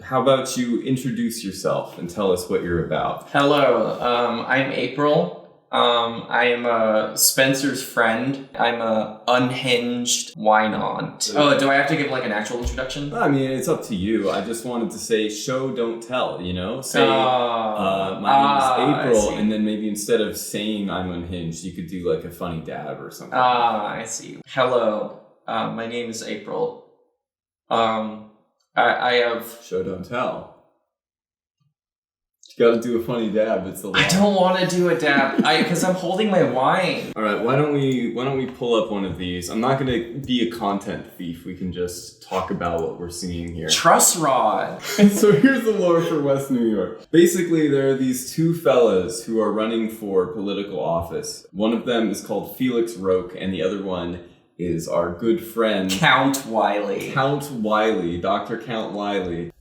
how about you introduce yourself and tell us what you're about? Hello, I'm April. I am Spencer's friend. I'm a unhinged wine-on. Oh, do I have to give like an actual introduction? I mean, it's up to you. I just wanted to say show, don't tell, you know? Say, my name is April, and then maybe instead of saying I'm unhinged, you could do like a funny dab or something. I see. Hello, my name is April. I have... Show, don't tell. You gotta do a funny dab, it's the law. I don't want to do a dab, because I'm holding my wine. Alright, why don't we pull up one of these? I'm not gonna be a content thief, we can just talk about what we're seeing here. Truss rod! So here's the lore for West New York. Basically, there are these two fellas who are running for political office. One of them is called Felix Roque, and the other one is our good friend Count Wiley. Count Wiley, Dr. Count Wiley.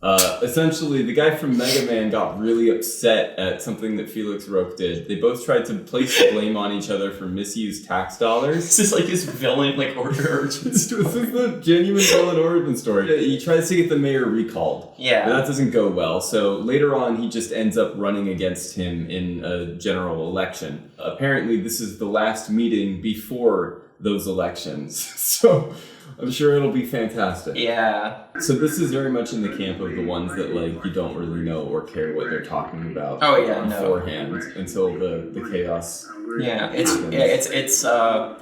Essentially, the guy from Mega Man got really upset at something that Felix Roque did. They both tried to place the blame on each other for misused tax dollars. This is like his villain, like, origin This is the genuine villain origin story. He tries to get the mayor recalled. Yeah. But that doesn't go well, so later on he just ends up running against him in a general election. Apparently, this is the last meeting before those elections, so I'm sure it'll be fantastic. Yeah. So this is very much in the camp of the ones that like you don't really know or care what they're talking about. Oh yeah, beforehand until the chaos. Yeah, it's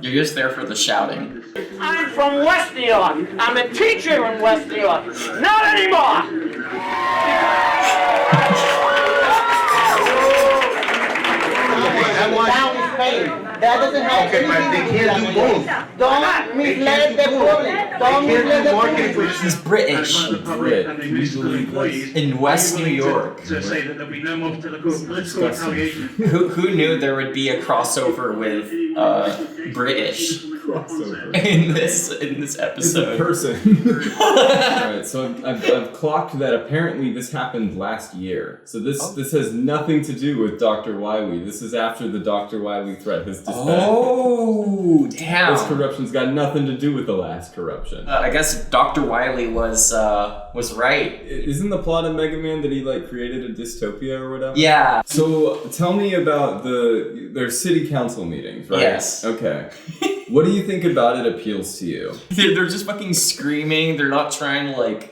you're just there for the shouting. I'm from West New York. I'm a teacher in West New York. Not anymore. That doesn't have anything to do with that. Don't mislead the public. Don't mislead the public. He's British. Brit. Can you believe this? In West New York. To say that there'll be no more political retaliation. Who knew there would be a crossover with British Crossover. in this episode? It's a person. Alright, so I've clocked that apparently this happened last year. So this has nothing to do with Dr. Wiley. This is after the Dr. Wiley threat has dispatched. Oh, damn. This corruption's got nothing to do with the last corruption. I guess Dr. Wiley was right. Isn't the plot of Mega Man that he like created a dystopia or whatever? Yeah. So tell me about their city council meetings, right? Yes. Okay. What do you think about it appeals to you? They're just fucking screaming. They're not trying to like,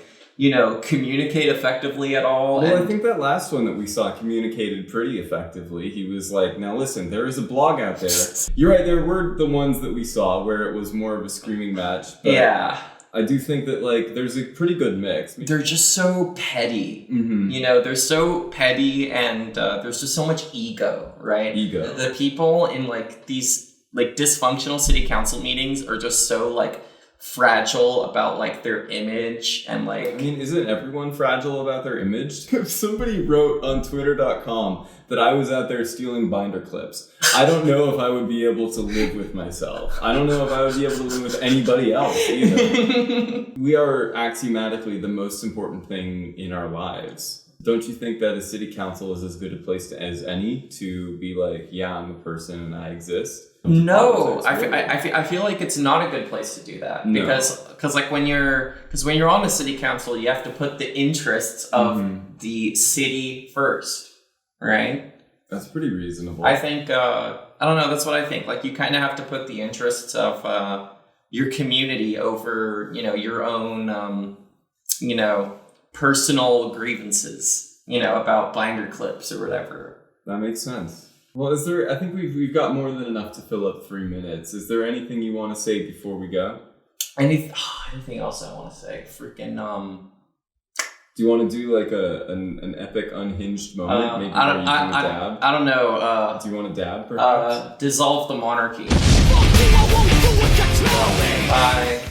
communicate effectively at all. Well, I think that last one that we saw communicated pretty effectively. He was like, now listen, there is a blog out there. You're right, there were the ones that we saw where it was more of a screaming match. But yeah. I do think that like there's a pretty good mix. They're just so petty. Mm-hmm. They're so petty and there's just so much ego, right? Ego. The people in like these like dysfunctional city council meetings are just so like fragile about like their image and like... I mean, isn't everyone fragile about their image? If somebody wrote on twitter.com that I was out there stealing binder clips, I don't know if I would be able to live with myself. I don't know if I would be able to live with anybody else either. We are axiomatically the most important thing in our lives. Don't you think that a city council is as good a place as any to be like, yeah, I'm a person and I exist? No, I feel like it's not a good place to do that. No. Because like when you're on the city council, you have to put the interests of the city first, right? That's pretty reasonable. I think I don't know. That's what I think. Like you kind of have to put the interests of your community over your own personal grievances about binder clips or whatever. That makes sense. Well, I think we've got more than enough to fill up 3 minutes. Is there anything you want to say before we go? Anything else I want to say? Freaking Do you want to do like an epic unhinged moment? Maybe where you do a dab? I don't know. Do you want to dab perhaps? Dissolve the monarchy. Bye.